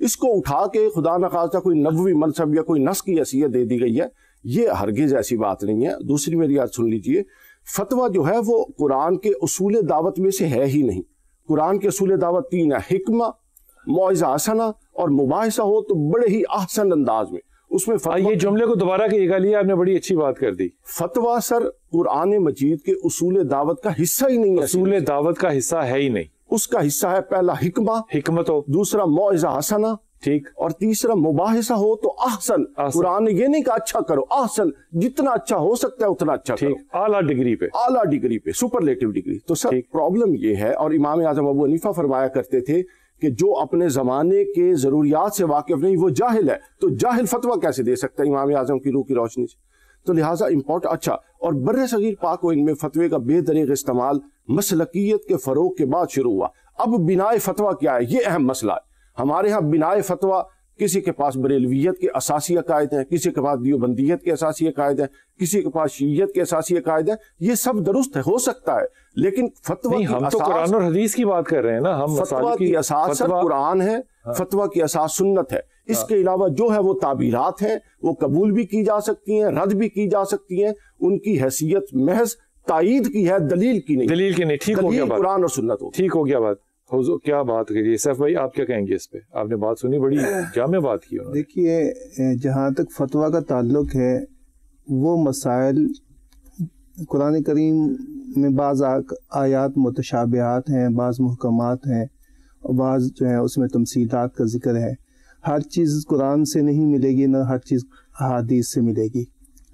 اس کو اٹھا کے خدا نخواستہ کوئی نبوی منصب یا کوئی نص کی حیثیت دے دی گئی ہے، یہ ہرگز ایسی بات نہیں ہے۔ دوسری میری بات سن لیجئے، فتویٰ جو ہے وہ قرآن کے اصول دعوت میں سے ہے ہی نہیں۔ قرآن کے اصول دعوت 3 ہے، حکمہ، موعظہ حسنہ اور مباحثہ ہو تو بڑے ہی احسن انداز میں۔ اس میں یہ جملے کو دوبارہ کہیے گا، آپ نے بڑی اچھی بات کر دی۔ فتویٰ سر قرآن مجید کے اصول دعوت کا حصہ ہی نہیں ہے، اصول دعوت کا حصہ ہے ہی نہیں۔ اس کا حصہ ہے پہلا حکمت ہو، دوسرا موعظہ حسنہ، ٹھیک، اور تیسرا مباحثہ ہو تو احسن۔ قرآن نے یہ نہیں کہا اچھا کرو، احسن، جتنا اچھا ہو سکتا ہے اتنا اچھا کرو، اعلیٰ ڈگری پہ، سپرلیٹو ڈگری۔ تو سر پرابلم یہ ہے، اور امام اعظم ابو حنیفہ فرمایا کرتے تھے کہ جو اپنے زمانے کے ضروریات سے واقف نہیں وہ جاہل ہے، تو جاہل فتویٰ کیسے دے سکتا ہے امام اعظم کی روح کی روشنی سے؟ تو لہٰذا اچھا، اور بر صغیر پاک و ان میں فتوے کا بے دریغ استعمال مسلکیت کے فروغ کے بعد شروع ہوا۔ اب بناء فتویٰ کیا ہے، یہ اہم مسئلہ ہے۔ ہمارے ہاں بناء فتویٰ، کسی کے پاس بریلویت کے اساسی عقائد ہیں، کسی کے پاس دیوبندیت کے اساسی عقائد ہیں، کسی کے پاس شیعیت کے اساسی عقائد ہیں، یہ سب درست ہے، ہو سکتا ہے، لیکن فتویٰ کی ہم تو قرآن اور حدیث کی بات کر رہے ہیں نا، ہم فتویٰ کی اساس قرآن ہے، فتویٰ کی اساس سنت ہے۔ اس کے علاوہ جو ہے وہ تعبیرات ہیں، وہ قبول بھی کی جا سکتی ہیں، رد بھی کی جا سکتی ہیں، ان کی حیثیت محض تائید کی ہے، دلیل کی نہیں۔ ٹھیک ہو گیا بات، قرآن اور سنت ہو، ٹھیک ہو گیا بات۔ حضور کیا بات کریے سیف بھائی، آپ کیا کہیں گے اس پہ؟ آپ نے بات سنی، بڑی جامع بات کی انہوں نے۔ دیکھیے، جہاں تک فتویٰ کا تعلق ہے، وہ مسائل قرآن کریم میں بعض آیات متشابہات ہیں، بعض محکمات ہیں، اور بعض جو ہے اس میں تمثیلات کا ذکر ہے۔ ہر چیز قرآن سے نہیں ملے گی، نہ ہر چیز احادیث سے ملے گی۔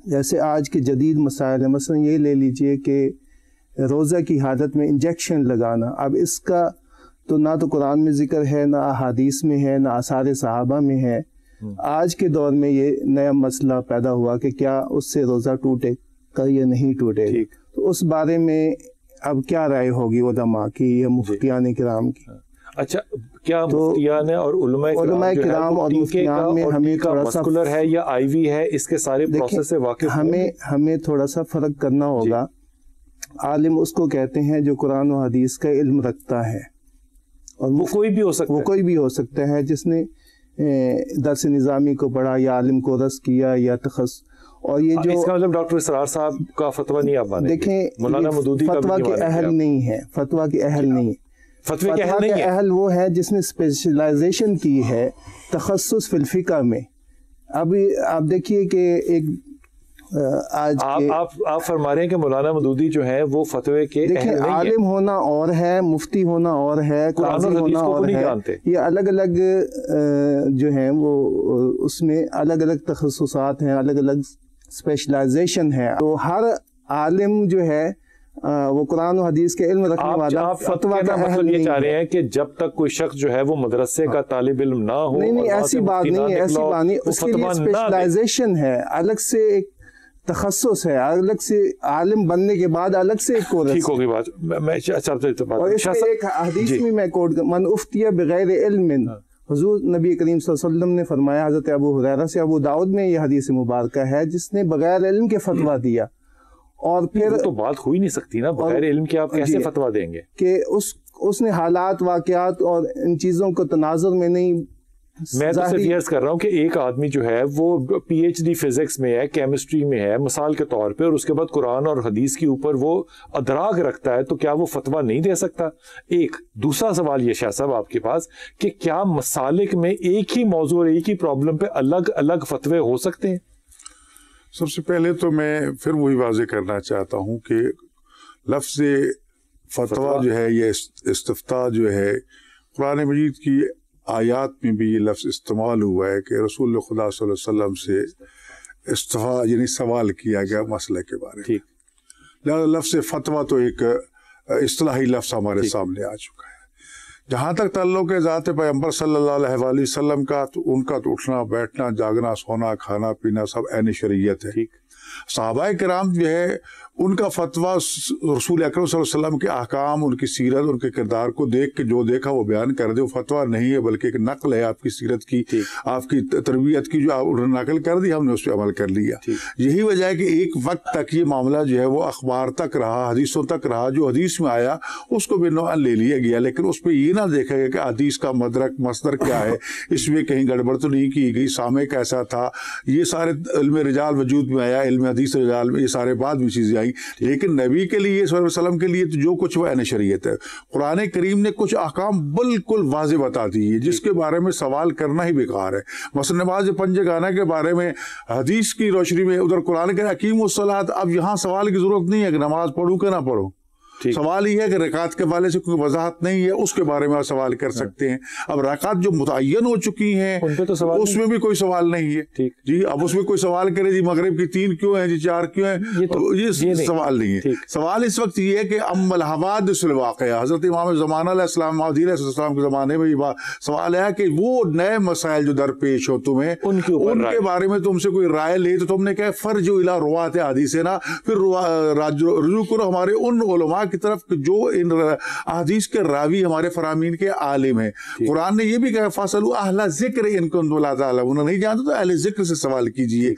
جیسے آج کے جدید مسائل ہیں، مثلا یہ لے لیجئے کہ روزہ کی حالت میں انجیکشن لگانا، اب اس کا تو نہ تو قرآن میں ذکر ہے، نہ احادیث میں ہے، نہ آثار صحابہ میں ہے۔ آج کے دور میں یہ نیا مسئلہ پیدا ہوا کہ کیا اس سے روزہ ٹوٹے گا یا نہیں ٹوٹے گا، تو اس بارے میں اب کیا رائے ہوگی علماء کی یا مفتیان کرام کی؟ اچھا، کیا مفتیان اور علماء کرام اور مفتیان میں ہمیں تھوڑا سا مسکولر ہے یا آئی وی ہے، اس کے سارے پروسیس سے واقف ہمیں تھوڑا سا فرق کرنا ہوگا۔ عالم اس کو کہتے ہیں جو قرآن و حدیث کا علم رکھتا ہے، اور وہ کوئی بھی ہو سکتا ہے جس نے درس نظامی کو پڑھا یا عالم کو رس کیا یا تخصص۔ اور یہ جو اس کا مطلب ڈاکٹر اسرار صاحب کا فتویٰ نہیں آپ مانیں گے؟ دیکھیں، مولانا مودودی کا فتویٰ کے اہل نہیں ہے، فتویٰ کے اہل نہیں ہے۔ فتویٰ کے اہل وہ ہے جس نے اسپیشلائزیشن کی ہے تخصص فی الفقہ میں۔ اب آپ دیکھیے کہ ایک آپ فرما رہے ہیں کہ مولانا مودودی جو ہے وہ فتوے کے اہل نہیں ہے۔ عالم ہونا اور ہے، مفتی ہونا اور ہے، قاضی ہونا اور ہے، یہ الگ الگ جو ہیں وہ اس میں الگ الگ تخصصات ہیں، الگ الگ اسپیشلائزیشن ہے۔ تو ہر عالم جو ہے وہ قرآن و حدیث کے علم رکھنے والا فتویٰ کا مطلب یہ چاہ رہے ہیں کہ جب تک کوئی شخص جو ہے وہ مدرسے کا طالب علم نہ ہو، نہیں ایسی بات نہیں ہے، ایسی بات نہیں، اس کے لیے اسپیشلائزیشن ہے، الگ سے ایک تخصص ہے، الگ سے عالم بننے کے بعد الگ سے ایک کورس۔ ٹھیک ہوگی بات، اور اس میں ایک حدیث میں کوٹ من افتیہ بغیر علم، حضور نبی کریم صلی اللہ علیہ وسلم نے فرمایا، حضرت ابو ہریرہ سے، ابو داؤد میں یہ حدیث مبارکہ ہے، جس نے بغیر علم کے فتویٰ دیا۔ اور پھر تو بات ہو ہی نہیں سکتی نا، بغیر علم کے آپ کیسے فتویٰ دیں گے؟ کہ اس نے حالات، واقعات اور ان چیزوں کو تناظر میں نہیں۔ میں تو صرف یہ عرض کر رہا ہوں کہ ایک آدمی جو ہے وہ پی ایچ ڈی فزکس میں ہے، کیمسٹری میں ہے مثال کے طور پہ، اور اس کے بعد قرآن اور حدیث کے اوپر وہ ادراک رکھتا ہے، تو کیا وہ فتویٰ نہیں دے سکتا؟ ایک دوسرا سوال یہ شاہ صاحب آپ کے پاس کہ کیا مسالک میں ایک ہی موضوع اور ایک ہی پرابلم پہ الگ الگ فتوے ہو سکتے ہیں؟ سب سے پہلے تو میں پھر وہی واضح کرنا چاہتا ہوں کہ لفظ فتویٰ جو ہے، یہ استفتاء جو ہے، قرآن مجید کی آیات میں بھی یہ لفظ استعمال ہوا ہے کہ رسول خدا صلی اللہ علیہ وسلم سے استفاء یعنی سوال کیا گیا مسئلہ کے بارے میں۔ لہذا لفظ فتویٰ تو ایک اصطلاحی لفظ ہمارے سامنے آ چکا ہے۔ جہاں تک تعلق ہے ذات پیغمبر صلی اللہ علیہ وآلہ وسلم کا، تو ان کا تو اٹھنا بیٹھنا، جاگنا، سونا، کھانا پینا سب عین شریعت ہے۔ صحابہ کرام جو ہے ان کا فتویٰ رسول اکرم صلی اللہ علیہ وسلم کے احکام، ان کی سیرت، ان کے کردار کو دیکھ کے جو دیکھا وہ بیان کر دے، وہ فتویٰ نہیں ہے بلکہ ایک نقل ہے آپ کی سیرت کی، آپ کی تربیت کی، جو انہوں نے نقل کر دی، ہم نے اس پہ عمل کر لیا۔ یہی وجہ ہے کہ ایک وقت تک یہ معاملہ جو ہے وہ اخبار تک رہا، حدیثوں تک رہا، جو حدیث میں آیا اس کو بالنوع لے لیا گیا، لیکن اس پہ یہ نہ دیکھا گیا کہ حدیث کا مصدر کیا ہے، اس میں کہیں گڑبڑ تو نہیں کی گئی، سامع کیسا تھا، یہ سارے علم رجال وجود میں آیا، علم حدیث رجال میں یہ سارے بعد میں چیزیں آئیں، لیکن نبی کے لیے صلی اللہ علیہ وسلم کے لیے تو جو کچھ وہ عین شریعت ہے۔ قرآن کریم نے کچھ احکام بالکل واضح بتا دی ہے جس کے بارے میں سوال کرنا ہی بیکار ہے۔ مثلا نماز پنج گانا کے بارے میں حدیث کی روشنی میں ادھر قرآن کے حکیم الصلاۃ، اب یہاں سوال کی ضرورت نہیں ہے کہ نماز پڑھوں کہ نہ پڑھوں، سوال یہ ہے کہ رکعت کے والے سے کوئی وضاحت نہیں ہے، اس کے بارے میں آپ سوال کر سکتے ہیں۔ اب رکعت جو متعین ہو چکی ہیں اس میں بھی کوئی سوال نہیں ہے جی، اب اس میں کوئی سوال کرے جی مغرب کی 3 کیوں ہیں جی 4 کیوں ہیں، یہ سوال نہیں ہے۔ سوال اس وقت یہ ہے کہ ام الحوادث الواقعہ، حضرت امام زمانہ علیہ السلام علیہ السلام کے زمانے میں یہ سوال ہے کہ وہ نئے مسائل جو درپیش ہو تمہیں ان کے بارے میں تم سے کوئی رائے لے تو تم نے کہا فرجو الی روات حدیثنا، پھر رجوع کرو ہمارے ان علماء کی طرف جو ان احادیث کے راوی ہمارے فرامین کے عالم ہیں۔ قرآن نے یہ بھی کہا فَاسْأَلُوا أَهْلَ الذِّكْرِ إِن كُنتُمْ لَا تَعْلَمُونَ، نہیں جانتے تو اہل ذکر سے سوال کیجئے۔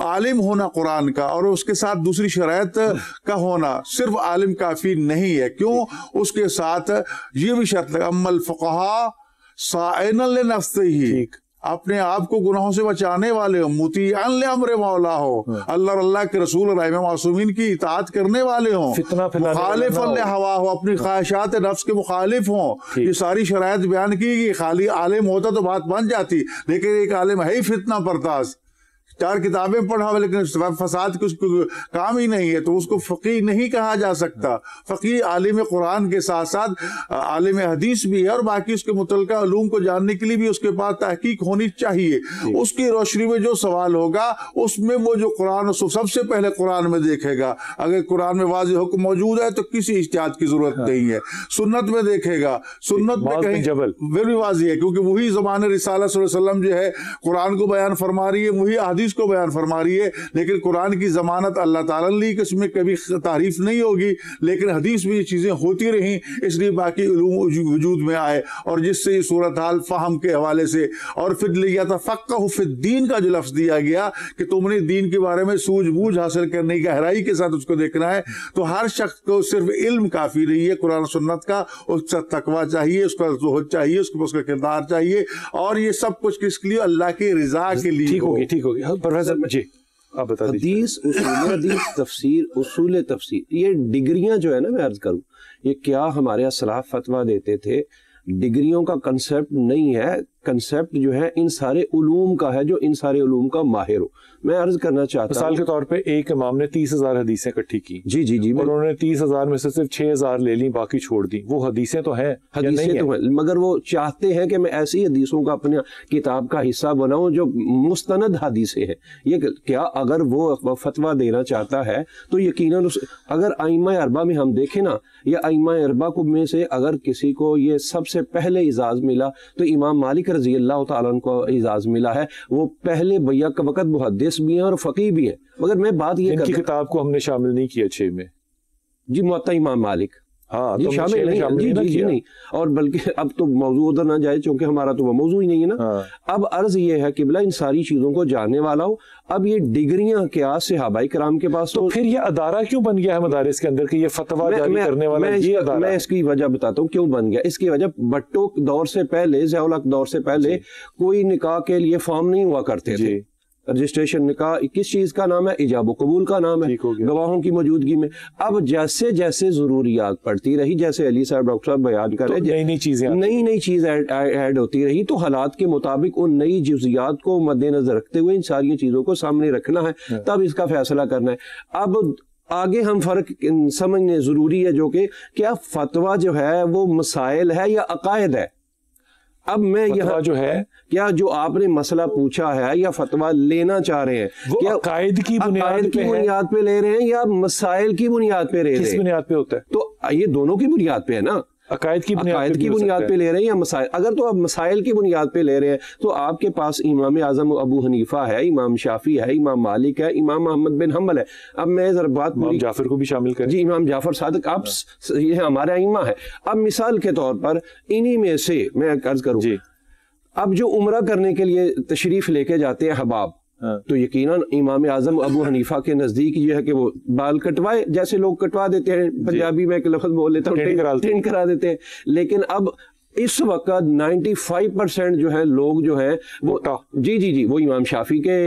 عالم ہونا قرآن کا اور اس کے ساتھ دوسری شرائط کا ہونا، صرف عالم کافی نہیں ہے، کیوں؟ اس کے ساتھ یہ بھی شرط ہے اَمَّا الْفُقَهَاءُ صَائِنًا لِنَفْسِهِ، اپنے آپ کو گناہوں سے بچانے والے ہوں، مطیعاً لِأَمْرِ مولا ہو، اللہ اور اللہ کے رسول اور ائمہ معصومین کی اطاعت کرنے والے ہوں، مخالفاً لہوا ہو، اپنی خواہشات نفس کے مخالف ہوں۔ یہ ساری شرائط بیان کی گئی۔ خالی عالم ہوتا تو بات بن جاتی، لیکن ایک عالم ہے ہی فتنہ پرتاز، 4 کتابیں پڑھا ہوا لیکن فساد کی اس کو کام ہی نہیں ہے، تو اس کو فقیہ نہیں کہا جا سکتا۔ فقیہ عالم قرآن کے ساتھ ساتھ عالم حدیث بھی ہے، اور باقی اس کے متعلقہ علوم کو جاننے کے لیے بھی اس کے پاس تحقیق ہونی چاہیے۔ اس کی روشنی میں جو سوال ہوگا اس میں وہ جو قرآن سب سے پہلے قرآن میں دیکھے گا، اگر قرآن میں واضح حکم موجود ہے تو کسی اجتہاد کی ضرورت نہیں ہے، سنت میں دیکھے گا، سنت میں کہیں وہ بھی واضح ہے کیونکہ وہی زبان رسالہ صلی اللہ علیہ وسلم جو ہے قرآن کو بیان فرما رہی ہے، وہی حدیث کو بیان فرما رہی ہے، لیکن قرآن کی ضمانت اللہ تعالیٰ نے لی کہ اس میں کبھی تعریف نہیں ہوگی، لیکن حدیث میں یہ چیزیں ہوتی رہیں، اس لیے باقی علوم وجود میں آئے، اور جس سے یہ صورتحال فہم کے حوالے سے، اور پھر یتفقہ فی الدین کا جو لفظ دیا گیا کہ تم نے دین کے بارے میں سوجھ بوجھ حاصل کرنے کی گہرائی کے ساتھ اس کو دیکھنا ہے، تو ہر شخص کو صرف علم کافی نہیں ہے قرآن و سنت کا، اس کا تقویٰ چاہیے، اس کا زہد چاہیے، اس کا کردار چاہیے، اور یہ سب کچھ کس کے لیے؟ اللہ کی رضا کے لیے۔ ٹھیک ہوگی پروفیسر جی آپ بتا دیجیے۔ حدیث، اصول حدیث، تفسیر، اصول تفسیر، یہ ڈگریاں جو ہے نا، میں عرض کروں، یہ کیا ہمارے اسلاف فتویٰ دیتے تھے، ڈگریوں کا کنسپٹ نہیں ہے، کنسپٹ جو ہے ان سارے علوم کا ہے، جو ان سارے علوم کا ماہر ہو۔ میں عرض کرنا چاہتا ہوں، مثال کے طور پہ ایک امام نے 30,000 حدیثیں اکٹھی کی، جی اور انہوں نے 30,000 میں سے صرف 6,000 لے لیں، باقی چھوڑ دیں، وہ حدیثیں تو ہیں، حدیثیں تو ہیں، مگر وہ چاہتے ہیں کہ میں ایسی حدیثوں کا اپنے کتاب کا حصہ بناؤں جو مستند حدیثیں ہیں۔ یہ کیا اگر وہ فتویٰ دینا چاہتا ہے تو یقیناً اگر ائمہ اربعہ میں ہم دیکھیں نا، یا ائمہ اربعہ میں سے اگر کسی کو یہ سب سے پہلے اعزاز ملا تو امام مالک رضی اللہ تعالیٰ عنہ کو اعزاز ملا ہے، وہ پہلے بیک وقت محدث بھی ہیں اور فقیہ بھی ہیں۔ مگر میں بات یہ ان کی کتاب کو ہم نے شامل نہیں کیا 6 میں، جی موطا امام مالک، ہاں جی شامل نہیں، جی نہیں، اور بلکہ اب تو موضوع ادھر نہ جائے چونکہ ہمارا تو وہ موضوع ہی نہیں ہے نا۔ اب عرض یہ ہے کہ بلا ان ساری چیزوں کو جاننے والا ہو۔ اب یہ ڈگریاں کیا صحابہ کرام کے پاس، تو پھر یہ ادارہ کیوں بن گیا ہے مدارس کے اندر کہ یہ فتویٰ جاری کرنے والا یہ ادارہ؟ میں اس کی وجہ بتاتا ہوں کیوں بن گیا۔ اس کی وجہ بٹو دور سے پہلے، ضیاء الحق دور سے پہلے کوئی نکاح کے لیے فارم نہیں ہوا کرتے تھے، رجسٹریشن نکاح کس چیز کا نام ہے؟ ایجاب و قبول کا نام ہے، گواہوں کی موجودگی میں۔ اب جیسے جیسے ضروریات پڑتی رہی، جیسے علی صاحب ڈاکٹر صاحب بیان کر رہے، نئی چیزیں ایڈ ہوتی رہی، تو حالات کے مطابق ان نئی جزیات کو مد نظر رکھتے ہوئے ان ساری چیزوں کو سامنے رکھنا ہے، تب اس کا فیصلہ کرنا ہے۔ اب آگے ہم فرق سمجھنے ضروری ہے، جو کہ کیا فتویٰ جو ہے وہ مسائل ہے یا عقائد ہے۔ اب میں یہاں جو ہے کیا جو آپ نے مسئلہ پوچھا ہے یا فتویٰ لینا چاہ رہے ہیں، کیا عقائد کی بنیاد پہ لے رہے ہیں یا مسائل کی بنیاد پہ لے رہے ہیں؟ کس بنیاد پہ ہوتا ہے؟ تو یہ دونوں کی بنیاد پہ ہے نا۔ عقائد کی بنیاد پہ لے رہے ہیں یا مسائل؟ اگر تو آپ مسائل کی بنیاد پہ لے رہے ہیں تو آپ کے پاس امام اعظم ابو حنیفہ ہے، امام شافعی ہے، امام مالک ہے، امام احمد بن حنبل ہے. اب میں ذرا بات امام جعفر کو بھی شامل کریں. جی، امام جعفر صادق، آپ یہ ہمارے ائمہ ہے. اب مثال کے طور پر انہی میں سے میں عرض کروں، اب جو عمرہ کرنے کے لیے تشریف لے کے جاتے ہیں حباب، تو یقیناً امام اعظم ابو حنیفہ کے نزدیک یہ ہے کہ وہ بال کٹوائے، جیسے لوگ کٹوا دیتے ہیں، پنجابی میں ایک لفظ بول لیتا ہوں، ٹینڈ کرا دیتے ہیں. لیکن اب اس وقت 95% جو ہے لوگ جو ہیں وہ جی وہ امام شافعی کے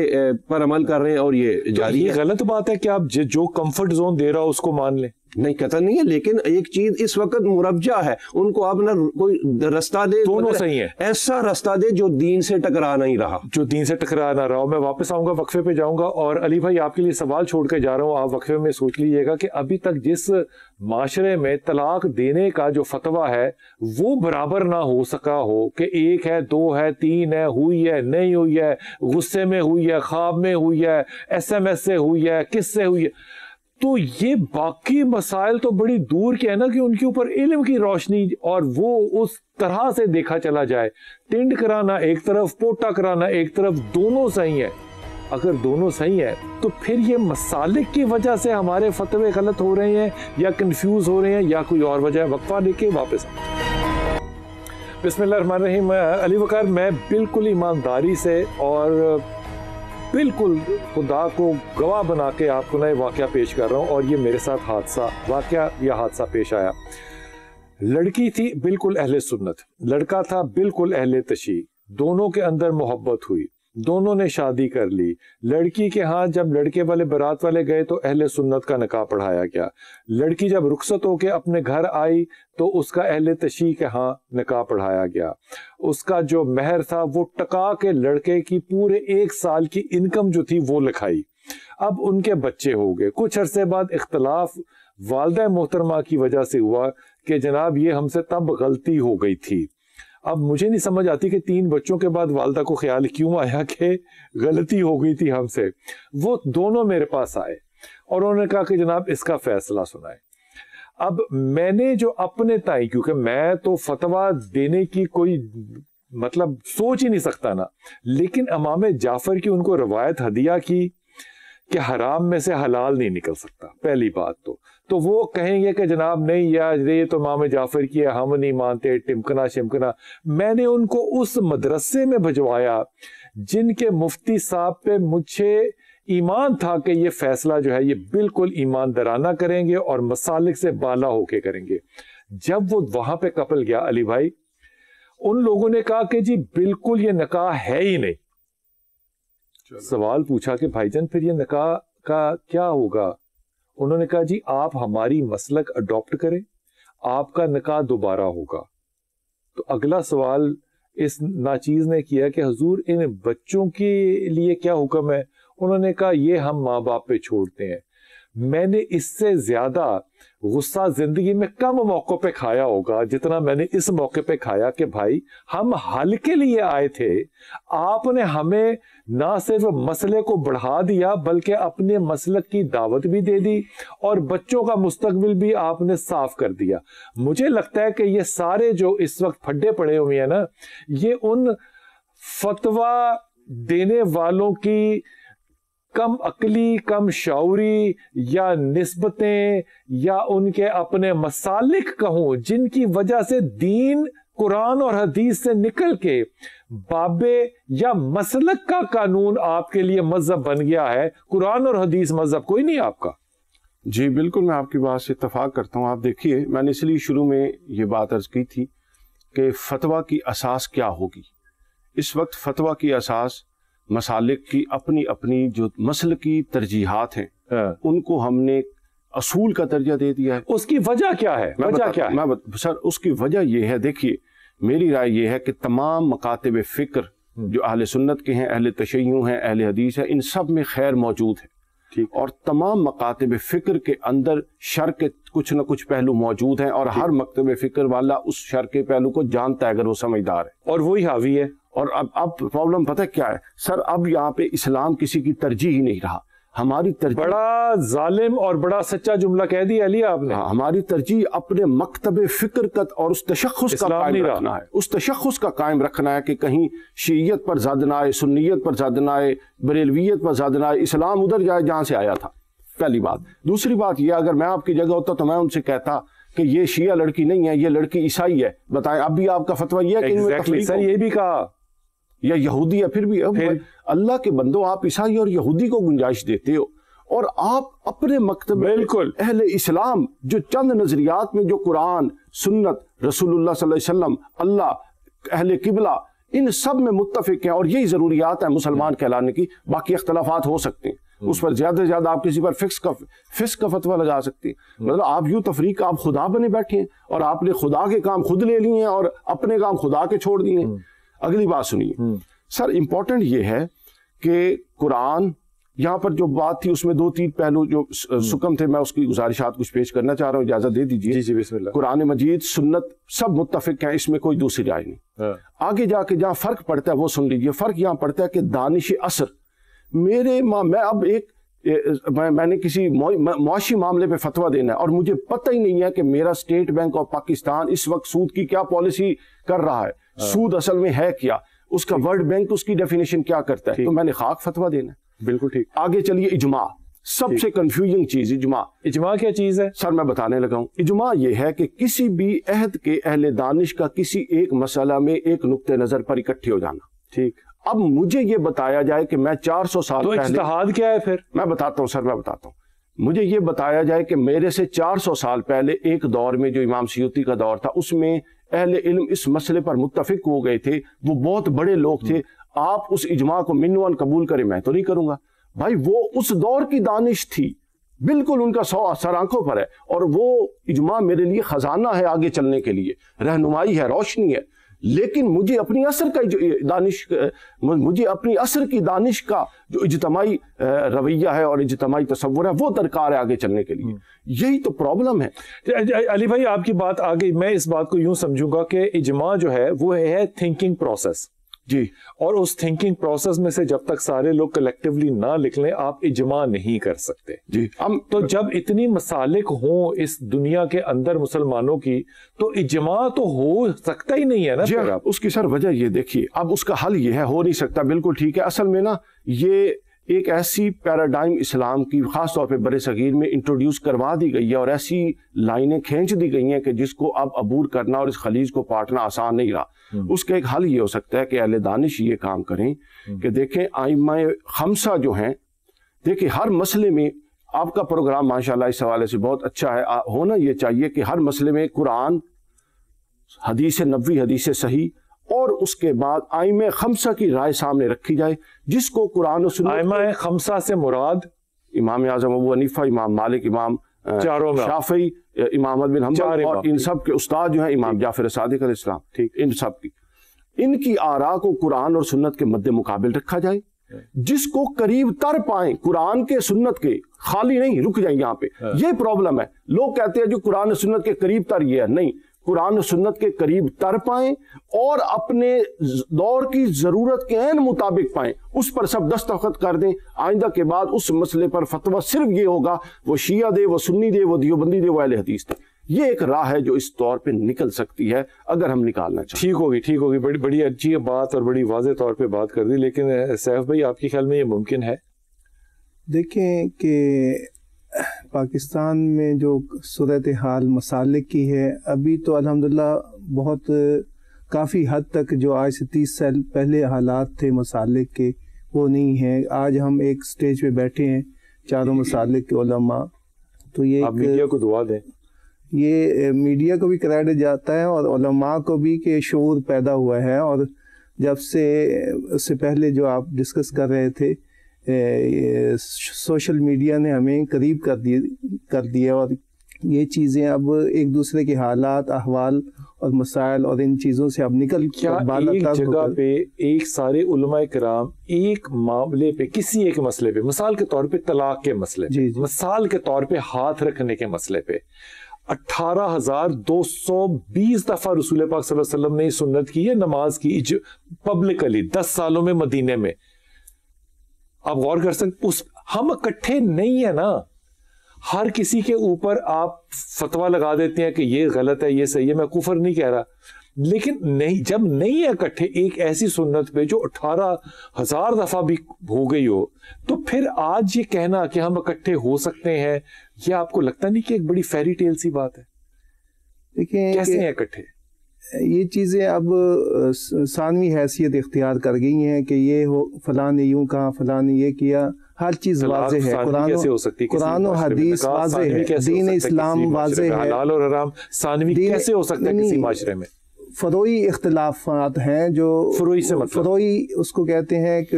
پر عمل کر رہے ہیں، اور یہ جاری ہے. غلط بات ہے کہ آپ جو کمفرٹ زون دے رہا ہو اس کو مان لیں. نہیں، قطع نہیں ہے، لیکن ایک چیز اس وقت مرجع ہے، ان کو آپ نہ کوئی رستہ دے، دونوں صحیح ہیں، ایسا رستہ دے جو دین سے ٹکرا نہیں رہا، جو دین سے ٹکرا نہ رہا. میں واپس آؤں گا، وقفے پہ جاؤں گا. اور علی بھائی آپ کے لیے سوال چھوڑ کے جا رہا ہوں، آپ وقفے میں سوچ لیجیے گا کہ ابھی تک جس معاشرے میں طلاق دینے کا جو فتویٰ ہے وہ برابر نہ ہو سکا ہو کہ 1 ہے 2 ہے 3 ہے، ہوئی ہے نہیں ہوئی ہے، غصے میں ہوئی ہے، خواب میں ہوئی ہے، SMS سے ہوئی ہے، کس سے ہوئی ہے، تو یہ باقی مسائل تو بڑی دور کے ہیں نا کہ ان کے اوپر علم کی روشنی اور وہ اس طرح سے دیکھا چلا جائے. ٹینڈ کرانا ایک طرف، پوٹا کرانا ایک طرف، دونوں صحیح ہیں. اگر دونوں صحیح ہیں تو پھر یہ مسالک کی وجہ سے ہمارے فتوے غلط ہو رہے ہیں یا کنفیوز ہو رہے ہیں یا کوئی اور وجہ ہے. وقفہ لے کے واپس. بسم اللہ الرحمن الرحیم. علی وقار، میں بالکل ایمانداری سے اور بالکل خدا کو گواہ بنا کے آپ کو نئے واقعہ پیش کر رہا ہوں، اور یہ میرے ساتھ حادثہ پیش آیا. لڑکی تھی بالکل اہل سنت، لڑکا تھا بالکل اہل تشیع، دونوں کے اندر محبت ہوئی، دونوں نے شادی کر لی. لڑکی کے ہاں جب لڑکے والے برات والے گئے تو اہل سنت کا نکاح پڑھایا گیا. لڑکی جب رخصت ہو کے اپنے گھر آئی تو اس کا اہل تشیع کے ہاں نکاح پڑھایا گیا. اس کا جو مہر تھا وہ ٹکا کے لڑکے کی پورے 1 سال کی انکم جو تھی وہ لکھائی. اب ان کے بچے ہو گئے. کچھ عرصے بعد اختلاف والدہ محترمہ کی وجہ سے ہوا کہ جناب یہ ہم سے تب غلطی ہو گئی تھی. اب مجھے نہیں سمجھ آتی کہ 3 بچوں کے بعد والدہ کو خیال کیوں آیا کہ غلطی ہو گئی تھی ہم سے. وہ دونوں میرے پاس آئے اور انہوں نے کہا کہ جناب اس کا فیصلہ سنائیں. اب میں نے جو اپنے تائیں، کیونکہ میں تو فتویٰ دینے کی کوئی مطلب سوچ ہی نہیں سکتا نا، لیکن امام جعفر کی ان کو روایت ہدیہ کی کہ حرام میں سے حلال نہیں نکل سکتا. پہلی بات تو وہ کہیں گے کہ جناب نہیں یار یہ تو امام جعفر کی ہے، ہم نہیں مانتے، ٹمکنا شمکنا. میں نے ان کو اس مدرسے میں بھجوایا جن کے مفتی صاحب پہ مجھے ایمان تھا کہ یہ فیصلہ جو ہے یہ بالکل ایماندارانہ کریں گے اور مسالک سے بالا ہو کے کریں گے. جب وہ وہاں پہ کپل گیا علی بھائی، ان لوگوں نے کہا کہ جی بالکل یہ نکاح ہے ہی نہیں. سوال پوچھا کہ بھائی جان پھر یہ نکاح کا کیا ہوگا؟ انہوں نے کہا جی آپ ہماری مسلک اڈاپٹ کریں، آپ کا نکاح دوبارہ ہوگا. تو اگلا سوال اس ناچیز نے کیا کہ حضور ان بچوں کے لیے کیا حکم ہے؟ انہوں نے کہا یہ ہم ماں باپ پہ چھوڑتے ہیں. میں نے اس سے زیادہ غصہ زندگی میں کم موقع پہ کھایا ہوگا جتنا میں نے اس موقع پہ کھایا کہ بھائی ہم حل کے لیے آئے تھے، آپ نے ہمیں نہ صرف مسئلے کو بڑھا دیا بلکہ اپنے مسلک کی دعوت بھی دے دی اور بچوں کا مستقبل بھی آپ نے صاف کر دیا. مجھے لگتا ہے کہ یہ سارے جو اس وقت پھڈے پڑے ہوئے ہیں نا، یہ ان فتویٰ دینے والوں کی کم عقلی، کم شعوری یا نسبتیں یا ان کے اپنے مسالک کہوں جن کی وجہ سے دین قرآن اور حدیث سے نکل کے بابے یا مسلک کا قانون آپ کے لیے مذہب بن گیا ہے. قرآن اور حدیث مذہب کوئی نہیں آپ کا. جی بالکل، میں آپ کی بات سے اتفاق کرتا ہوں. آپ دیکھیے، میں نے اس لیے شروع میں یہ بات عرض کی تھی کہ فتویٰ کی اساس کیا ہوگی. اس وقت فتویٰ کی اساس مسالک کی اپنی اپنی جو مسلکی ترجیحات ہیں ان کو ہم نے اصول کا درجہ دے دیا ہے. اس کی وجہ کیا ہے؟ سر اس کی وجہ یہ ہے، دیکھیے میری رائے یہ ہے کہ تمام مکاتب فکر جو اہل سنت کے ہیں، اہل تشیع ہیں، اہل حدیث ہیں، ان سب میں خیر موجود ہے. اور تمام مکاتب فکر کے اندر شر کے کچھ نہ کچھ پہلو موجود ہیں اور ہر مکتب فکر والا اس شر کے پہلو کو جانتا ہے اگر وہ سمجھدار ہے، اور وہی حاوی ہے. اور اب پرابلم پتہ کیا ہے سر؟ اب یہاں پہ اسلام کسی کی ترجیح ہی نہیں رہا. ہماری ترجیح بڑا ظالم اور بڑا سچا جملہ کہہ دیا علی آپ نے. ہماری ترجیح اپنے مکتب فکر کا اور اس تشخص کا قائم رکھنا ہے, اس تشخص کا قائم رکھنا ہے کہ کہیں شیعیت پر زد نہ آئے, سنیت پر زد نہ آئے, بریلویت پر زد نہ آئے, اسلام ادھر جائے جہاں سے آیا تھا. پہلی بات. دوسری بات یہ, اگر میں آپ کی جگہ ہوتا تو میں ان سے کہتا کہ یہ شیعہ لڑکی نہیں ہے, یہ لڑکی عیسائی ہے. بتائیں اب بھی آپ کا فتویٰ یہ ہے کہ ان میں تفریق سر یہ بھی کہا, یا یہودی ہے. پھر بھی اللہ کے بندو, آپ عیسائی اور یہودی کو گنجائش دیتے ہو, اور آپ اپنے مکتب بالکل اہل اسلام جو چند نظریات میں جو قرآن, سنت, رسول اللہ صلی اللہ علیہ وسلم, اللہ, اہل قبلہ, ان سب میں متفق ہیں, اور یہی ضروریات ہیں مسلمان کہلانے کی. باقی اختلافات ہو سکتے ہیں, اس پر زیادہ سے زیادہ آپ کسی پر فسق کا فتویٰ لگا سکتے ہیں. مطلب آپ یوں تفریق, آپ خدا بنے بیٹھے ہیں اور آپ نے خدا کے کام خود لے لیے ہیں اور اپنے کام خدا کے چھوڑ دیے ہیں. اگلی بات سنیے سر, امپورٹنٹ یہ ہے کہ قرآن, یہاں پر جو بات تھی اس میں 2-3 پہلو جو سکم تھے, میں اس کی گزارشات کچھ پیش کرنا چاہ رہا ہوں, اجازت دے دیجیے. جی بسم اللہ. قرآن مجید, سنت سب متفق ہیں, اس میں کوئی دوسری رائے نہیں. آگے جا کے جہاں فرق پڑتا ہے وہ سن لیجیے. فرق یہاں پڑتا ہے کہ دانش اثر, میں اب میں نے کسی معاشی معاملے پہ فتویٰ دینا ہے اور مجھے پتہ ہی نہیں ہے کہ میرا اسٹیٹ بینک آف پاکستان اس وقت سود کی کیا پالیسی کر رہا ہے, سود اصل میں ہے کیا, اس کا ورلڈ بینک اس کی ڈیفینیشن کیا کرتا ہے, تو میں نے خاک فتویٰ دینا ہے. بالکل ٹھیک. آگے چلیے, اجماع, سب سے کنفیوزنگ چیز اجماع. اجماع کیا چیز ہے سر؟ میں بتانے لگا ہوں. اجماع یہ ہے کہ کسی بھی عہد کے اہل دانش کا کسی ایک مسئلہ میں ایک نقطہ نظر پر اکٹھے ہو جانا. ٹھیک. اب مجھے یہ بتایا جائے کہ میں 400 سال تو اجتہاد کیا ہے پھر؟ میں بتاتا ہوں سر, میں بتاتا ہوں. مجھے یہ بتایا جائے کہ میرے سے 400 سال پہلے ایک دور میں جو امام سیوطی کا دور تھا, اس میں اہل علم اس مسئلے پر متفق ہو گئے تھے, وہ بہت بڑے لوگ تھے. آپ اس اجماع کو منوان قبول کریں, میں تو نہیں کروں گا بھائی. وہ اس دور کی دانش تھی, بالکل ان کا سر آنکھوں پر ہے, اور وہ اجماع میرے لیے خزانہ ہے آگے چلنے کے لیے, رہنمائی ہے, روشنی ہے. لیکن مجھے اپنی عصر کا مجھے اپنی عصر کی دانش کا جو اجتماعی رویہ ہے اور اجتماعی تصور ہے وہ درکار ہے آگے چلنے کے لیے. یہی تو پرابلم ہے. علی بھائی آپ کی بات آ گئی. میں اس بات کو یوں سمجھوں گا کہ اجماع جو ہے وہ ہے تھنکنگ پروسیس. جی. اور اس تھنکنگ پروسیس میں سے جب تک سارے لوگ کلیکٹیولی نہ لکھ لیں آپ اجماع نہیں کر سکتے. جی. تو جب اتنی مسالک ہوں اس دنیا کے اندر مسلمانوں کی, تو اجماع تو ہو سکتا ہی نہیں ہے نا. جی اس کی سر وجہ یہ دیکھیے, اب اس کا حل یہ ہے, ہو نہیں سکتا, بالکل ٹھیک ہے. اصل میں نا یہ ایک ایسی پیراڈائم اسلام کی خاص طور پہ بر صغیر میں انٹروڈیوس کروا دی گئی ہے, اور ایسی لائنیں کھینچ دی گئی ہیں کہ جس کو اب عبور کرنا اور اس خلیج کو پاٹنا آسان نہیں رہا. اس کا ایک حل یہ ہو سکتا ہے کہ اہل دانش یہ کام کریں کہ دیکھیں ائمہ خمسہ جو ہیں, دیکھیں ہر مسئلے میں آپ کا پروگرام ماشاءاللہ اس حوالے سے بہت اچھا ہے. ہونا یہ چاہیے کہ ہر مسئلے میں قرآن, حدیث نبوی, حدیث صحیح, اور اس کے بعد ائمہ خمسہ کی رائے سامنے رکھی جائے, جس کو قرآن و سنت. ائمہ خمسہ سے مراد امام اعظم ابو حنیفہ, امام مالک, امام شافعی, امام احمد بن حنبل, اور ان سب کے استاد جو ہیں امام جعفر صادق علیہ السلام. ٹھیک. ان کی آراء کو قرآن اور سنت کے مد مقابل رکھا جائے, جس کو قریب تر پائیں قرآن کے سنت کے. خالی نہیں, رک جائیں یہاں پہ. یہ پرابلم ہے, لوگ کہتے ہیں جو قرآن و سنت کے قریب تر یہ ہے. نہیں, قرآن و سنت کے قریب تر پائیں اور اپنے دور کی ضرورت کے عین مطابق پائیں, اس پر سب دستخط کر دیں. آئندہ کے بعد اس مسئلے پر فتویٰ صرف یہ ہوگا, وہ شیعہ دے, وہ سنی دے, وہ دیوبندی دے, وہ اہل حدیث دے. یہ ایک راہ ہے جو اس طور پہ نکل سکتی ہے اگر ہم نکالنا چاہیں. ٹھیک ہوگی. بڑی اچھی بات اور بڑی واضح طور پہ بات کر دی. لیکن سیف بھائی آپ کے خیال میں یہ ممکن ہے؟ دیکھیں کہ پاکستان میں جو صورتحال مسالک کی ہے, ابھی تو الحمدللہ بہت کافی حد تک جو آج سے 30 سال پہلے حالات تھے مسالک کے وہ نہیں ہیں. آج ہم ایک سٹیج پہ بیٹھے ہیں چاروں مسالک کے علماء, تو یہ آپ میڈیا کو دعا دیں. یہ میڈیا کو بھی کریڈٹ جاتا ہے اور علماء کو بھی کہ شعور پیدا ہوا ہے. اور جب سے اس سے پہلے جو آپ ڈسکس کر رہے تھے, سوشل میڈیا نے ہمیں قریب کر دیا اور یہ چیزیں اب ایک دوسرے کے حالات, احوال اور مسائل اور ان چیزوں سے اب نکل کیا ایک جگہ پہ ایک سارے علماء کرام ایک معاملے پہ, کسی ایک مسئلے پہ, مثال کے طور پہ طلاق کے مسئلے پہ, مثال کے طور پہ ہاتھ رکھنے کے مسئلے پہ 18,220 دفعہ رسول پاک صلی اللہ علیہ وسلم نے سنت کی ہے, نماز کی پبلکلی 10 سالوں میں مدینے میں. آپ غور کر سکتے, اس ہم اکٹھے نہیں ہے نا. ہر کسی کے اوپر آپ فتویٰ لگا دیتے ہیں کہ یہ غلط ہے یہ صحیح ہے. میں کفر نہیں کہہ رہا, لیکن نہیں, جب نہیں ہے اکٹھے ایک ایسی سنت پہ جو 18,000 دفعہ بھی ہو گئی ہو, تو پھر آج یہ کہنا کہ ہم اکٹھے ہو سکتے ہیں, یہ آپ کو لگتا نہیں کہ ایک بڑی فیری ٹیل سی بات ہے؟ دیکھیں کیسے ہیں اکٹھے؟ یہ چیزیں اب ثانوی حیثیت اختیار کر گئی ہیں کہ یہ ہو فلاں نے یوں کہا, فلاں نے یہ کیا. ہر چیز واضح ہے, قرآن و حدیث واضح ہے, دین اسلام واضح ہے. حلال اور حرام ثانوی کیسے ہو سکتا ہے کسی معاشرے میں؟ فروعی اختلافات ہیں جو فروعی اس کو کہتے ہیں کہ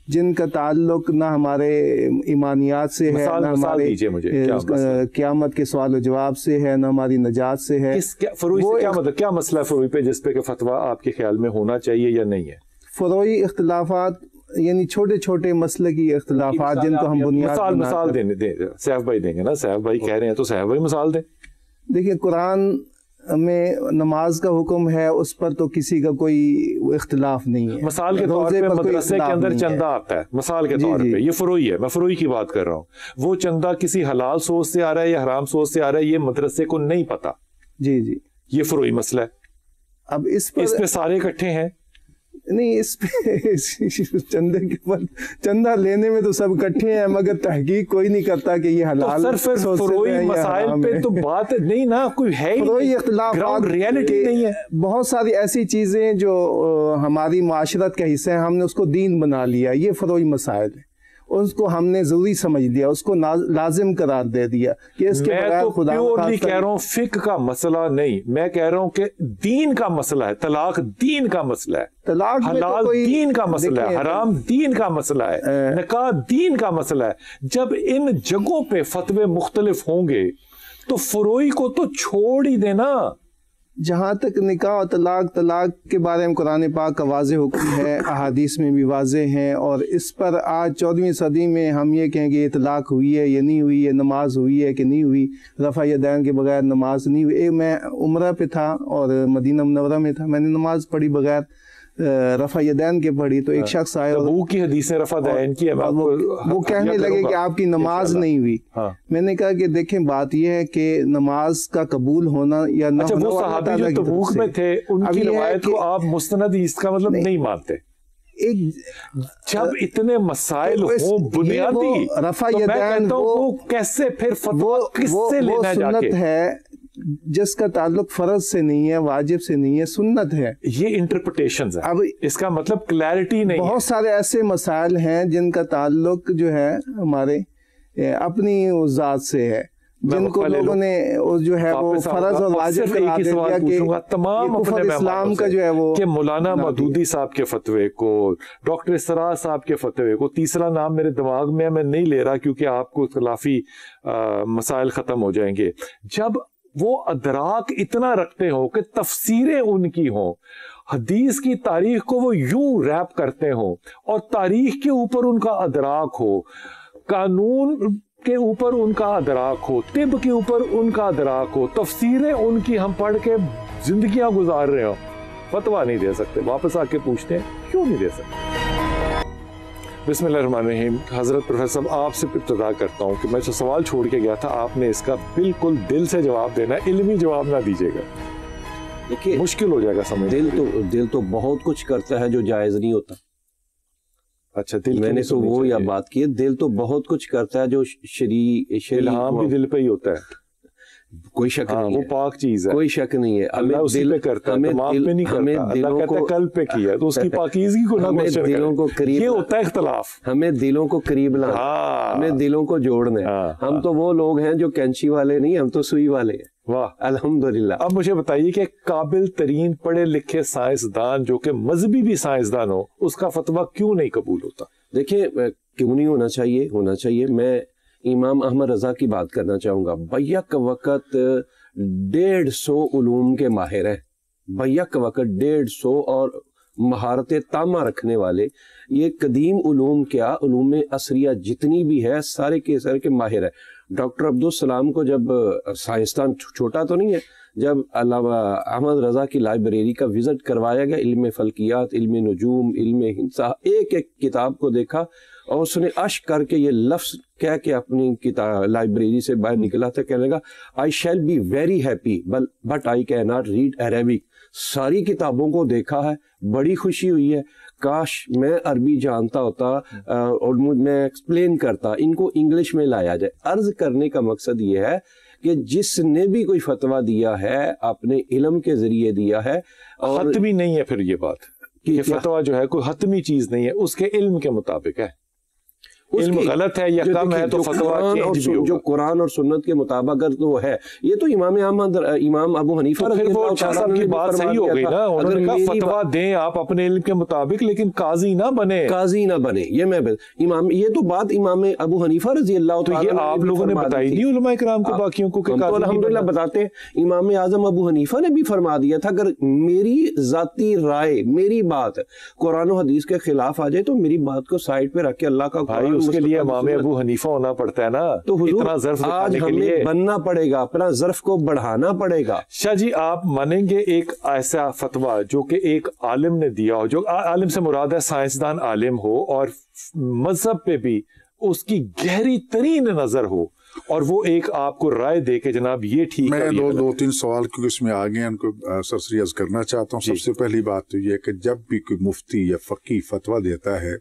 جن کا تعلق نہ ہمارے ایمانیات سے ہے, نہ ہمارے قیامت کے سوال و جواب سے ہے, نہ ہماری نجات سے ہے. فروعی سے کیا مطلب, کیا مسئلہ ہے فروعی پہ جس پہ کہ فتویٰ آپ کے خیال میں ہونا چاہیے یا نہیں ہے؟ فروعی اختلافات یعنی چھوٹے چھوٹے مسلکی اختلافات جن کو ہم بنیاد مثال دیں. سیف بھائی دیں گے نا, سیف بھائی کہہ رہے ہیں تو سیف بھائی مثال دیں. دیکھیں قرآن میں نماز کا حکم ہے, اس پر تو کسی کا کوئی اختلاف نہیں ہے. مثال کے طور پہ مدرسے کے اندر چندہ آتا ہے, مثال کے طور پہ, یہ فروعی ہے, میں فروعی کی بات کر رہا ہوں. وہ چندہ کسی حلال سوچ سے آ رہا ہے یا حرام سوچ سے آ رہا ہے, یہ مدرسے کو نہیں پتا. جی جی, یہ فروعی مسئلہ ہے. اب اس پہ سارے اکٹھے ہیں نہیں, اس پہ چندے کے اوپر چندہ لینے میں تو سب اکٹھے ہیں, مگر تحقیق کوئی نہیں کرتا کہ یہ حلال فروعی مسائل پہ تو بات نہیں نا, کوئی ہے فروعی اختلافات ریالٹی نہیں ہے. بہت ساری ایسی چیزیں جو ہماری معاشرت کا حصہ ہیں, ہم نے اس کو دین بنا لیا, یہ فروعی مسائل ہیں. اس کو ہم نے ضروری سمجھ لیا, اس کو لازم قرار دے دیا کہ اس کے بغیر خدا. میں کہہ رہا ہوں فقہ کا مسئلہ نہیں, میں کہہ رہا ہوں کہ دین کا مسئلہ ہے. طلاق دین کا مسئلہ ہے, طلاق حلال دین کا مسئلہ ہے, حرام دین کا مسئلہ ہے, نکاح دین کا مسئلہ ہے. جب ان جگہوں پہ فتوے مختلف ہوں گے تو فروعی کو تو چھوڑ ہی دینا. جہاں تک نکاح اور طلاق کے بارے میں قرآن پاک کا واضح حکم ہے, احادیث میں بھی واضح ہیں, اور اس پر آج 14ویں صدی میں ہم یہ کہیں گے یہ طلاق ہوئی ہے یا نہیں ہوئی ہے, نماز ہوئی ہے کہ نہیں ہوئی, رفع یدین کے بغیر نماز نہیں ہوئی. میں عمرہ پہ تھا اور مدینہ منورہ میں تھا, میں نے نماز پڑھی بغیر رفع یدین کے پڑھی, تو ایک شخص آئے تبوک کی حدیث رفع یدین کی, وہ کہنے لگے کہ آپ کی نماز نہیں ہوئی. میں نے کہا کہ دیکھیں بات یہ ہے کہ نماز کا قبول ہونا یا نہ ہونا, وہ صحابی جو تبوک میں تھے ان کی روایت کو آپ مستند اس کا مطلب نہیں مانتے. جب اتنے مسائل ہوں بنیادی, رفع یدین وہ کیسے پھر فتویٰ کس سے لینا جا کے ہے جس کا تعلق فرض سے نہیں ہے, واجب سے نہیں ہے, سنت ہے. یہ انٹرپریٹیشنز ہیں, اب اس کا مطلب کلیئرٹی نہیں. بہت سارے ایسے مسائل ہیں جن کا تعلق جو ہے ہمارے اپنی ذات سے ہے, جن کو لوگوں نے جو ہے وہ فرض اور واجب قرار دے دیا کہ تمام کفر اسلام کا جو ہے وہ. کہ مولانا مودودی صاحب کے فتوے کو, ڈاکٹر اسرار صاحب کے فتوے کو, تیسرا نام میرے دماغ میں میں نہیں لے رہا کیونکہ آپ کو اختلافی مسائل ختم ہو جائیں گے, جب وہ ادراک اتنا رکھتے ہوں کہ تفسیریں ان کی ہوں, حدیث کی تاریخ کو وہ یوں ریپ کرتے ہوں, اور تاریخ کے اوپر ان کا ادراک ہو, قانون کے اوپر ان کا ادراک ہو, طب کے اوپر ان کا ادراک ہو, تفسیریں ان کی ہم پڑھ کے زندگیاں گزار رہے ہوں, فتویٰ نہیں دے سکتے. واپس آ کے پوچھتے ہیں کیوں نہیں دے سکتے. بسم اللہ الرحمن الرحیم. حضرت پروفیسر صاحب آپ سے ابتدا کرتا ہوں کہ میں جو سوال چھوڑ کے گیا تھا آپ نے اس کا بالکل دل سے جواب دینا ہے, علمی جواب نہ دیجیے گا, دیکھیے مشکل ہو جائے گا سمجھ. دل تو بہت کچھ کرتا ہے جو جائز نہیں ہوتا. اچھا, دل میں نے تو وہ یا بات کی, دل تو بہت کچھ کرتا ہے جو الہام بھی دل پہ ہی ہوتا ہے, کوئی شک نہیں, وہ پاک چیز ہے, کوئی شک نہیں ہے. اللہ اسی پہ کرتا ہے, دماغ پہ نہیں کرتا. اللہ کہتا ہے قلب پہ کیا, تو اس کی پاکیزگی کو نہ کوشچن کریں. یہ ہوتا ہے اختلاف. ہمیں دلوں کو قریب لانا, ہمیں دلوں کو جوڑنا ہے. ہم تو وہ لوگ ہیں جو کینچی والے نہیں, ہم تو سوئی والے ہیں. واہ, الحمدللہ. اب مجھے بتائیے کہ قابل ترین پڑھے لکھے سائنسدان جو کہ مذہبی بھی سائنسدان ہو, اس کا فتویٰ کیوں نہیں قبول ہوتا؟ دیکھیں کیوں نہیں ہونا چاہیے, ہونا چاہیے. میں امام احمد رضا کی بات کرنا چاہوں گا. بیک وقت 150 علوم کے ماہر ہیں, بیک وقت 150 اور مہارت تامہ رکھنے والے. یہ قدیم علوم کیا, علوم عصریہ جتنی بھی ہے سارے کے سارے کے ماہر ہیں. ڈاکٹر عبدالسلام کو جب سائنسدان چھوٹا تو نہیں ہے, جب علامہ احمد رضا کی لائبریری کا وزٹ کروایا گیا، علم فلکیات، علم نجوم، علم ہندسہ، ایک ایک کتاب کو دیکھا اور اس نے اشک کر کے یہ لفظ کہہ کے اپنی کتاب لائبریری سے باہر نکلا تھا، کہنے لگا I shall be very happy but I can not read Arabic. ساری کتابوں کو دیکھا ہے، بڑی خوشی ہوئی ہے، کاش میں عربی جانتا ہوتا اور میں ایکسپلین کرتا، ان کو انگلش میں لایا جائے. عرض کرنے کا مقصد یہ ہے کہ جس نے بھی کوئی فتویٰ دیا ہے اپنے علم کے ذریعے دیا ہے، اور حتمی نہیں ہے پھر یہ بات کہ فتویٰ جو ہے کوئی حتمی چیز نہیں ہے، اس کے علم کے مطابق ہے. علم غلط ہے یا کم ہے تو فتویٰ چینج بھی ہوگا. جو قرآن اور سنت کے مطابق اگر تو ہے، یہ تو امام احمد، امام ابو حنیفہ پھر وہ شاہ صاحب کی بات صحیح ہو گئی نا، انہوں نے کہا فتویٰ دیں آپ اپنے علم کے مطابق لیکن قاضی نہ بنے. قاضی نہ بنے. یہ میں امام، یہ تو بات امام ابو حنیفہ رضی اللہ تو یہ آپ لوگوں نے بتائی نہیں علماء کرام کو باقیوں کو کہ قاضی الحمدللہ بتاتے ہیں. امام اعظم ابو حنیفہ نے بھی فرما دیا تھا اگر میری ذاتی رائے، میری بات قرآن و حدیث کے خلاف آ جائے تو میری بات کو سائڈ پہ رکھ کے اللہ کا بھائی اس کے لیے امام ابو حنیفہ ہونا پڑتا ہے نا، تو اتنا ظرف آج ہمیں بننا پڑے گا، اپنا ظرف کو بڑھانا پڑے گا. شاہ جی آپ مانیں گے ایک ایسا فتویٰ جو کہ ایک عالم نے دیا ہو، جو عالم سے مراد ہے سائنسدان عالم ہو اور مذہب پہ بھی اس کی گہری ترین نظر ہو، اور وہ ایک آپ کو رائے دے کے جناب یہ ٹھیک ہے. میں دو تین سوال کیونکہ اس میں آگے ان کو سرسری عرض کرنا چاہتا ہوں. سب سے پہلی بات تو یہ کہ جب بھی کوئی مفتی یا فقی فتویٰ دیتا ہے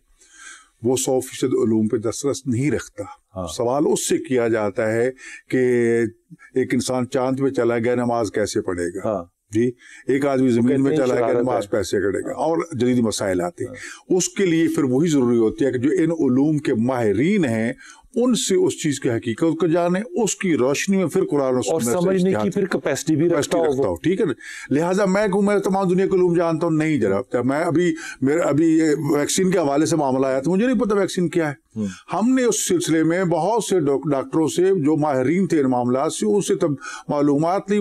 وہ 100% علوم پہ دسترس نہیں رکھتا. سوال اس سے کیا جاتا ہے کہ ایک انسان چاند پہ چلا گیا، نماز کیسے پڑھے گا؟ جی ایک آدمی زمین میں چلا گیا، نماز کیسے کرے گا؟ اور جدید مسائل آتے ہیں. اس کے لیے پھر وہی ضروری ہوتی ہے کہ جو ان علوم کے ماہرین ہیں ان سے اس چیز کی حقیقت کو جانے، اس کی روشنی میں پھر قرآن و سنت اور سمجھنے کی پھر کیپیسٹی بھی رکھتا ہوں. ٹھیک ہے نا. لہٰذا میں کہوں میں تمام دنیا کے علوم جانتا ہوں، نہیں جناب. میں ابھی یہ ویکسین کے حوالے سے معاملہ آیا تو مجھے نہیں پتا ویکسین کیا ہے. ہم نے اس سلسلے میں بہت سے ڈاکٹروں سے جو ماہرین تھے ان معاملات سے، ان سے تب معلومات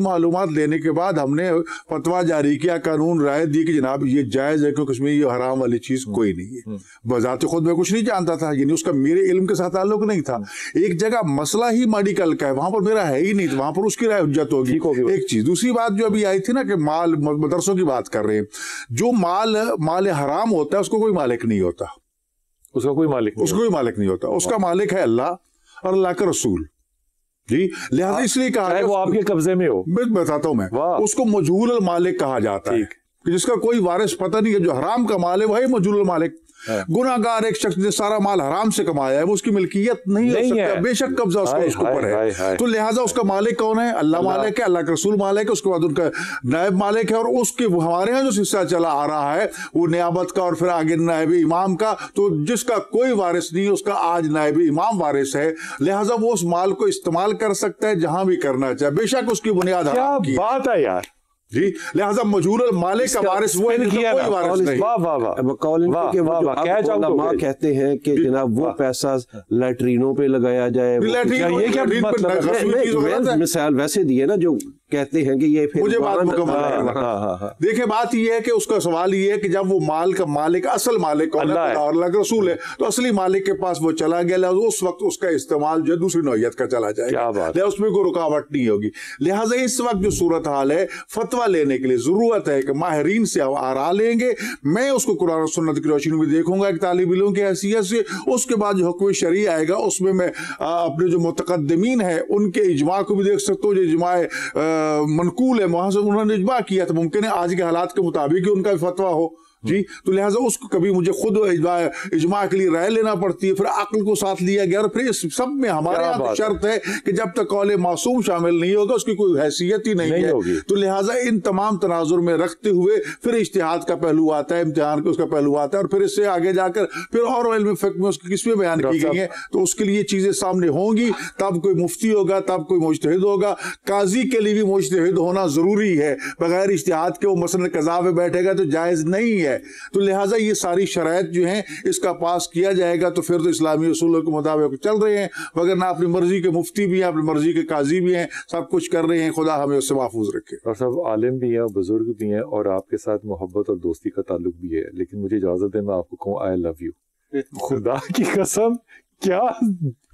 لینے کے بعد ہم نے فتویٰ جاری کیا، قانون رائے دی کہ جناب یہ جائز ہے کیونکہ اس میں یہ حرام والی چیز کوئی نہیں ہے. بذات خود میں کچھ نہیں جانتا تھا، یعنی اس کا میرے علم کے ساتھ تعلق نہیں تھا. ایک جگہ مسئلہ ہی میڈیکل کا ہے، وہاں پر میرا ہے ہی نہیں، وہاں پر اس کی رائے حجت ہوگی. ایک چیز. دوسری بات جو ابھی آئی تھی نا کہ مال، مدرسوں کی بات کر رہے ہیں، جو مال حرام ہوتا ہے اس کو کوئی مالک نہیں ہوتا. اس کا کوئی مالک نہیں ہوتا. اس کا مالک ہے اللہ اور اللہ کا رسول. جی لہٰذا اس لیے کہا ہے وہ آپ کے قبضے میں ہو. بتاتا ہوں میں، اس کو مجہول المالک کہا جاتا ہے، جس کا کوئی وارث پتہ نہیں ہے. جو حرام کا مال ہے وہی مجہول المالک. گناہگار ایک شخص نے سارا مال حرام سے کمایا ہے، وہ اس کی ملکیت نہیں ہو سکتا، بے شک قبضہ اس کا اس کے اوپر ہے. تو لہٰذا اس کا مالک کون ہے؟ اللہ مالک ہے، اللہ کا رسول مالک ہے، اس کے بعد ان کا نائب مالک ہے. اور اس کے ہمارے ہاں جو سلسلہ چلا آ رہا ہے وہ نیابت کا اور پھر آگے نائب امام کا، تو جس کا کوئی وارث نہیں اس کا آج نائب امام وارث ہے. لہٰذا وہ اس مال کو استعمال کر سکتا ہے جہاں بھی کرنا چاہے، بے شک اس کی بنیاد حرام کی. کیا بات ہے یار. جی لہٰذا مجہول المالک کا وارث وہ ہے، کوئی وارث نہیں. علماء کہتے ہیں کہ جناب وہ پیسہ لیٹرینوں پہ لگایا جائے. مثال ویسے دیے نا جو کہتے ہیں کہ یہ مجھے بات مکمل. دیکھیں بات یہ ہے کہ اس کا سوال یہ ہے کہ جب وہ مال کا مالک اصل مالک اور اللہ کا رسول ہے تو اصلی مالک کے پاس وہ چلا گیا، لہٰذا اس وقت اس کا استعمال جو دوسری نوعیت کا چلا جائے گا، لہٰذا اس میں کوئی رکاوٹ نہیں ہوگی. لہٰذا اس وقت جو صورتحال ہے فتویٰ لینے کے لیے ضرورت ہے کہ ماہرین سے آرا لیں گے. میں اس کو قرآن و سنت کی روشنی میں دیکھوں گا ایک طالب علم کی حیثیت سے. اس کے بعد جو حکم شرعی آئے گا اس میں اپنے جو متقدمین ہیں ان کے اجماع کو بھی دیکھ سکتا ہوں. جو اجماع منقول ہے وہاں سے انہوں نے اجماع کیا تو ممکن ہے آج کے حالات کے مطابق ہی ان کا فتویٰ ہو. جی تو لہٰذا اس کو کبھی مجھے خود اجماع کے لیے رائے لینا پڑتی ہے، پھر عقل کو ساتھ لیا گیا. اور پھر اس سب میں ہمارے یہاں شرط ہے کہ جب تک قول معصوم شامل نہیں ہوگا اس کی کوئی حیثیت ہی نہیں ہے. تو لہٰذا ان تمام تناظر میں رکھتے ہوئے پھر اجتہاد کا پہلو آتا ہے، امتحان کا اس کا پہلو آتا ہے، اور پھر اس سے آگے جا کر پھر اور علم فقہ میں اس کی قسمیں بیان کی گئی ہیں. تو اس کے لیے چیزیں سامنے ہوں گی، تب کوئی مفتی ہوگا، تب کوئی مجتہد ہوگا. قاضی کے لیے بھی مجتہد ہونا ضروری ہے، بغیر اجتہاد کے وہ مثلا قضا پہ بیٹھے گا تو جائز نہیں ہے. تو لہٰذا یہ ساری شرائط جو ہیں اس کا پاس کیا جائے گا تو پھر تو اسلامی اصولوں کے مطابق چل رہے ہیں، وگرنہ اپنی مرضی کے مفتی بھی ہیں، اپنی مرضی کے قاضی بھی ہیں، سب کچھ کر رہے ہیں. خدا ہمیں اس سے محفوظ رکھے. اور سب عالم بھی ہیں، بزرگ بھی ہیں، اور آپ کے ساتھ محبت اور دوستی کا تعلق بھی ہے. لیکن مجھے اجازت ہے میں آپ کو کہوں آئی لو یو. خدا کی قسم کیا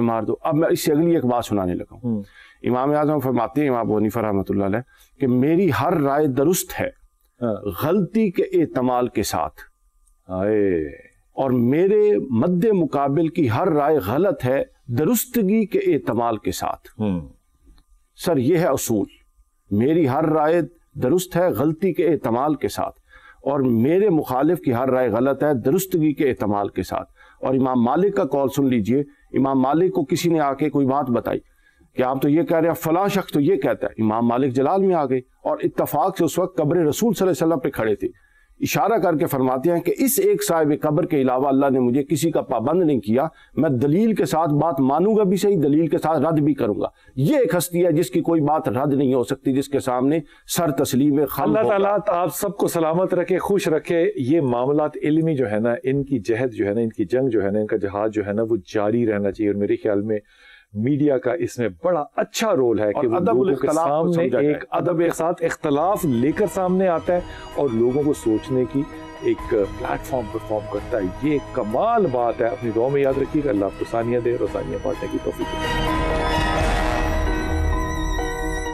مار دو. اب میں اس سے اگلی ایک بات سنانے لگا ہوں. امام اعظم فرماتے ہیں، امام ابو حنیفہ رحمۃ اللہ علیہ، کہ میری ہر رائے درست ہے غلطی کے احتمال کے ساتھ، اور میرے مد مقابل کی ہر رائے غلط ہے درستگی کے احتمال کے ساتھ. سر یہ ہے اصول، میری ہر رائے درست ہے غلطی کے احتمال کے ساتھ، اور میرے مخالف کی ہر رائے غلط ہے درستگی کے احتمال کے ساتھ. اور امام مالک کا قول سن لیجئے. امام مالک کو کسی نے آ کے کوئی بات بتائی کہ آپ تو یہ کہہ رہے ہیں، فلاں شخص تو یہ کہتا ہے. امام مالک جلال میں آ گئے اور اتفاق سے اس وقت قبر رسول صلی اللہ علیہ وسلم پہ کھڑے تھے. اشارہ کر کے فرماتے ہیں کہ اس ایک صاحب قبر کے علاوہ اللہ نے مجھے کسی کا پابند نہیں کیا، میں دلیل کے ساتھ بات مانوں گا بھی صحیح، دلیل کے ساتھ رد بھی کروں گا. یہ ایک ہستی ہے جس کی کوئی بات رد نہیں ہو سکتی، جس کے سامنے سر تسلیم خلق. اللہ تعالیٰ آپ سب کو سلامت رکھے، خوش رکھے. یہ معاملات علمی جو ہے نا، ان کی جہد جو ہے نا، ان کی جنگ جو ہے نا، ان کا جہاد جو ہے نا، وہ جاری رہنا چاہیے. اور میرے خیال میں میڈیا کا اس میں بڑا اچھا رول ہے کہ وہ لوگوں کے سامنے ایک ادب کے ساتھ اختلاف لے کر سامنے آتا ہے اور لوگوں کو سوچنے کی ایک پلیٹ فارم پرفارم کرتا ہے. یہ کمال بات ہے. اپنی دعا میں یاد رکھیے گا. اللہ آپ کو ثانیہ دے اور ثانیہ بانٹنے کی توفیق دے.